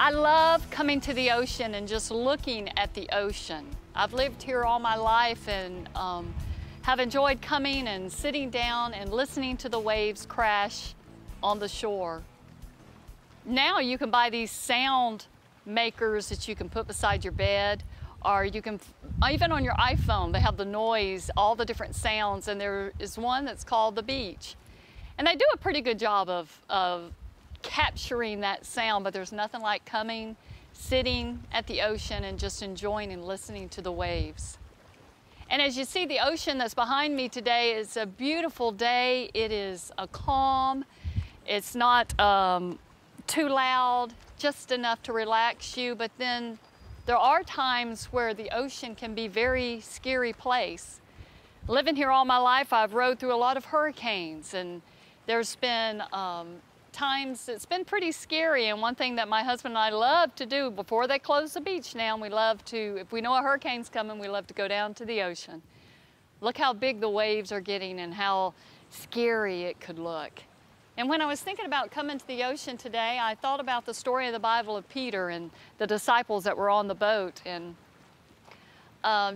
I love coming to the ocean and just looking at the ocean. I've lived here all my life and have enjoyed coming and sitting down and listening to the waves crash on the shore. Now you can buy these sound makers that you can put beside your bed, or you can, even on your iPhone, they have the noise, all the different sounds, and there is one that's called the beach. And they do a pretty good job of capturing that sound, but there's nothing like coming, sitting at the ocean and just enjoying and listening to the waves. And as you see, the ocean that's behind me today is a beautiful day. It is a calm. It's not too loud, just enough to relax you, but then there are times where the ocean can be a very scary place. Living here all my life, I've rode through a lot of hurricanes, and there's been times it's been pretty scary. And one thing that my husband and I love to do before they close the beach now, we love to, if we know a hurricane's coming, we love to go down to the ocean. Look how big the waves are getting and how scary it could look. And when I was thinking about coming to the ocean today, I thought about the story of the Bible of Peter and the disciples that were on the boat. And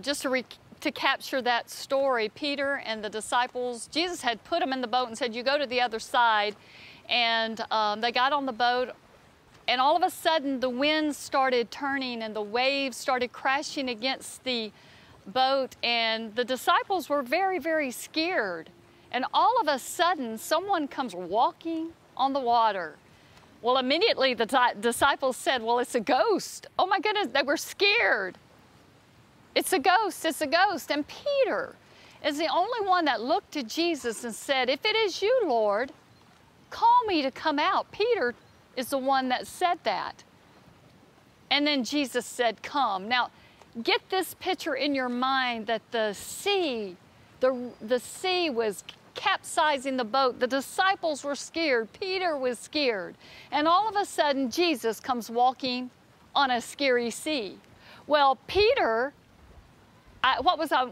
just to capture that story, Peter and the disciples, Jesus had put them in the boat and said, you go to the other side. And they got on the boat, and all of a sudden the wind started turning and the waves started crashing against the boat, and the disciples were very, very scared. And all of a sudden someone comes walking on the water. Well, immediately the disciples said, well, it's a ghost. Oh my goodness, they were scared. It's a ghost, it's a ghost. And Peter is the only one that looked to Jesus and said, if it is you, Lord, call me to come out. Peter is the one that said that. And then Jesus said, come. Now, get this picture in your mind that the sea was capsizing the boat. The disciples were scared. Peter was scared. And all of a sudden, Jesus comes walking on a scary sea. Well, Peter,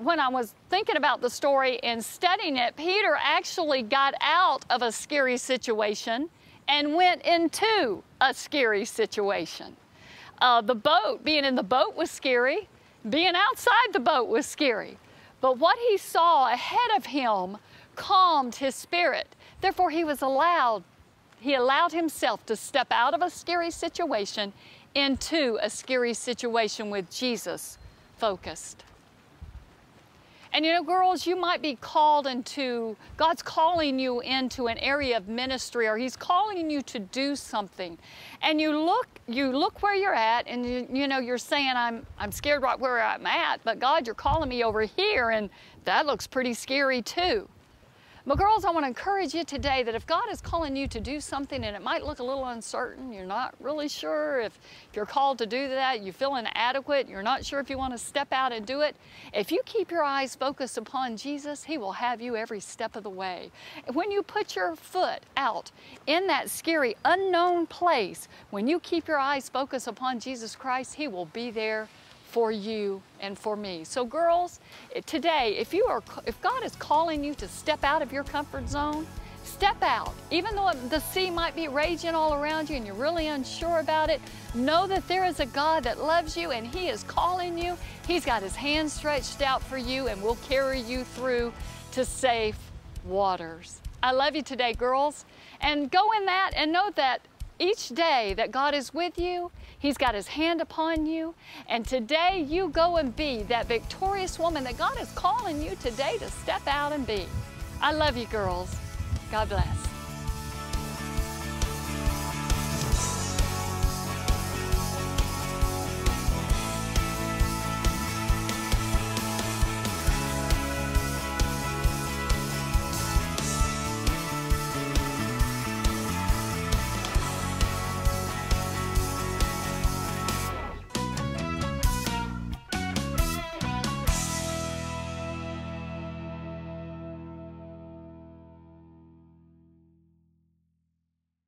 when I was thinking about the story and studying it, Peter actually got out of a scary situation and went into a scary situation. Being in the boat was scary. Being outside the boat was scary. But what he saw ahead of him calmed his spirit. Therefore, he allowed himself to step out of a scary situation into a scary situation with Jesus focused. And you know, girls, you might be called into, God's calling you into an area of ministry, or He's calling you to do something. And you look where you're at, and you know, you're saying, I'm scared right where I'm at, but God, you're calling me over here, and that looks pretty scary too. But girls, I want to encourage you today that if God is calling you to do something and it might look a little uncertain, you're not really sure if you're called to do that, you feel inadequate, you're not sure if you want to step out and do it, if you keep your eyes focused upon Jesus, He will have you every step of the way. When you put your foot out in that scary, unknown place, when you keep your eyes focused upon Jesus Christ, He will be there for you and for me. So girls, today, if God is calling you to step out of your comfort zone, step out. Even though the sea might be raging all around you and you're really unsure about it, know that there is a God that loves you and He is calling you. He's got His hand stretched out for you and will carry you through to safe waters. I love you today, girls. And go in that and know that each day that God is with you, He's got His hand upon you, and today you go and be that victorious woman that God is calling you today to step out and be. I love you, girls. God bless.